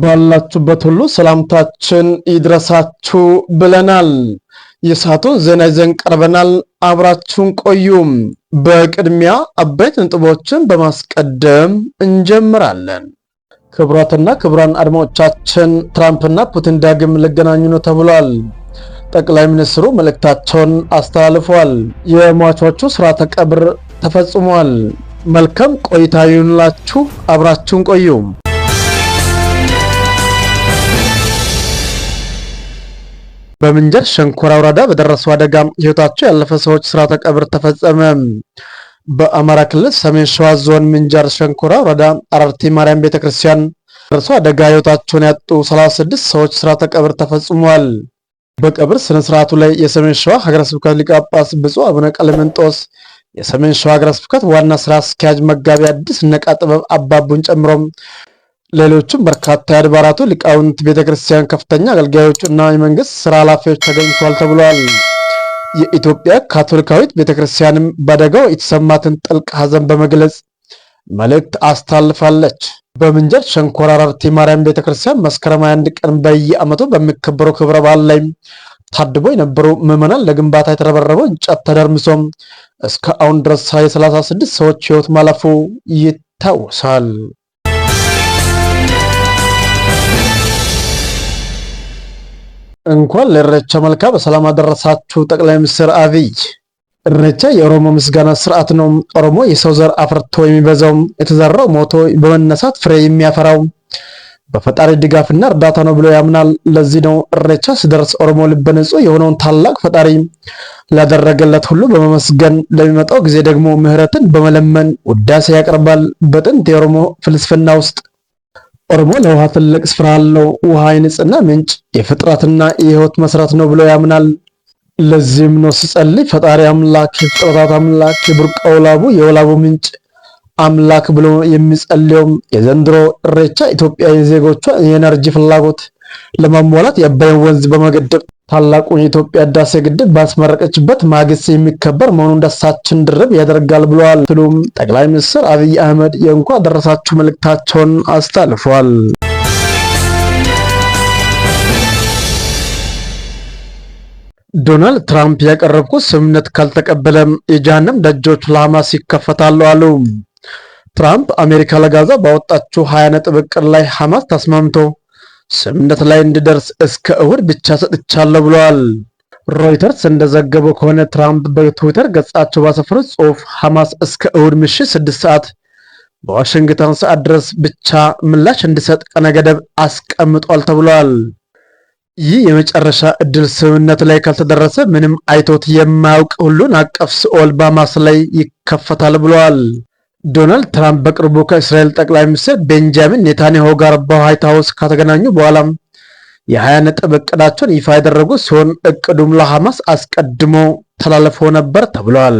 ባላችሁበት ሁሉ ሰላምታችን ይድረሳችሁ ብለናል። የሰዓቱን ዜና ይዘን ቀርበናል። አብራችሁን ቆዩ። በቅድሚያ አበይት ነጥቦችን በማስቀደም እንጀምራለን። ክቡራትና ክቡራን አድማጮቻችን ትራምፕና ፑቲን ዳግም ሊገናኙ ነው ተብሏል። ጠቅላይ ሚኒስትሩ መልእክታቸውን አስተላልፈዋል። የሟቾቹ ስርዓተ ቀብር ተፈጽሟል። መልካም ቆይታ ይሁንላችሁ። አብራችሁን ቆዩ። በምንጃር ሸንኮራ ወረዳ በደረሰው አደጋ ህይወታቸው ያለፈ ሰዎች ስርዓተ ቀብር ተፈጸመ። በአማራ ክልል ሰሜን ሸዋ ዞን ምንጃር ሸንኮራ ወረዳ አረርቲ ማርያም ቤተክርስቲያን ደረሰው አደጋ ህይወታቸውን ያጡ 36 ሰዎች ስርዓተ ቀብር ተፈጽሟል። በቀብር ስነ ስርዓቱ ላይ የሰሜን ሸዋ ሀገረ ስብከት ሊቀ ጳጳስ ብፁዕ አቡነ ቀለሜንጦስ፣ የሰሜን ሸዋ ሀገረ ስብከት ዋና ስራ አስኪያጅ መጋቢ አዲስ ነቃ ጥበብ አባቡን ጨምሮ ሌሎችም በርካታ የአድባራቱ ሊቃውንት ቤተክርስቲያን ከፍተኛ አገልጋዮች እና የመንግስት ስራ ኃላፊዎች ተገኝተዋል ተብሏል። የኢትዮጵያ ካቶሊካዊት ቤተክርስቲያንም በአደጋው የተሰማትን ጥልቅ ሐዘን በመግለጽ መልእክት አስተላልፋለች። በምንጃር ሸንኮራ አረርቲ ማርያም ቤተክርስቲያን መስከረም 21 ቀን በየዓመቱ በሚከበረው ክብረ በዓል ላይ ታድቦ የነበሩ ምዕመናን ለግንባታ የተረበረበው እንጨት ተደርምሶም እስከ አሁን ድረስ 36 ሰዎች ህይወት ማለፉ ይታወሳል። እንኳን ለኢሬቻ መልካ በሰላም አደረሳችሁ። ጠቅላይ ሚኒስትር አብይ ኢሬቻ የኦሮሞ ምስጋና ስርዓት ነው። ኦሮሞ የሰው ዘር አፍርቶ የሚበዛው የተዘራው ሞቶ በመነሳት ፍሬ የሚያፈራው በፈጣሪ ድጋፍና እርዳታ ነው ብሎ ያምናል። ለዚህ ነው ኢሬቻ ሲደርስ ኦሮሞ ልበ ንጹህ የሆነውን ታላቅ ፈጣሪ ላደረገለት ሁሉ በመመስገን ለሚመጣው ጊዜ ደግሞ ምህረትን በመለመን ውዳሴ ያቀርባል። በጥንት የኦሮሞ ፍልስፍና ውስጥ ኦሮሞ ለውሃ ትልቅ ስፍራ አለው። ውሃ የንጽህና ምንጭ፣ የፍጥረትና የህይወት መሰረት ነው ብሎ ያምናል። ለዚህም ነው ሲጸልይ ፈጣሪ አምላክ፣ የፍጥረታት አምላክ፣ የቡርቃው ላቡ የወላቡ ምንጭ አምላክ ብሎ የሚጸልየው። የዘንድሮ ኢሬቻ ኢትዮጵያ የዜጎቿ የኤነርጂ ፍላጎት ለማሟላት የአባይን ወንዝ በመገደብ ታላቁን የኢትዮጵያ ህዳሴ ግድብ ባስመረቀችበት ማግስት የሚከበር መሆኑን ደስታችን ድርብ ያደርጋል ብለዋል። ትሉም ጠቅላይ ሚኒስትር አብይ አህመድ የእንኳን አደረሳችሁ መልእክታቸውን አስተላልፈዋል። ዶናልድ ትራምፕ ያቀረብኩት ስምምነት ካልተቀበለም የጀሃነም ደጆች ለሐማስ ይከፈታሉ አሉ። ትራምፕ አሜሪካ ለጋዛ ባወጣችው 20 ነጥብ ዕቅድ ላይ ሐማስ ተስማምቶ ስምምነት ላይ እንዲደርስ እስከ እሁድ ብቻ ሰጥቻለሁ ብለዋል። ሮይተርስ እንደዘገበው ከሆነ ትራምፕ በትዊተር ገጻቸው ባሰፈሩት ጽሑፍ ሐማስ እስከ እሁድ ምሽት 6 ሰዓት በዋሽንግተን ሰዓት ድረስ ብቻ ምላሽ እንዲሰጥ ቀነ ገደብ አስቀምጧል ተብሏል። ይህ የመጨረሻ እድል ስምምነት ላይ ካልተደረሰ ምንም አይቶት የማያውቅ ሁሉን አቀፍ ሲኦል በሐማስ ላይ ይከፈታል ብለዋል። ዶናልድ ትራምፕ በቅርቡ ከእስራኤል ጠቅላይ ሚኒስትር ቤንጃሚን ኔታንያሁ ጋር በዋይት ሃውስ ከተገናኙ በኋላ የ20 ነጥብ እቅዳቸውን ይፋ ያደረጉ ሲሆን እቅዱም ለሐማስ አስቀድሞ ተላልፎ ነበር ተብሏል።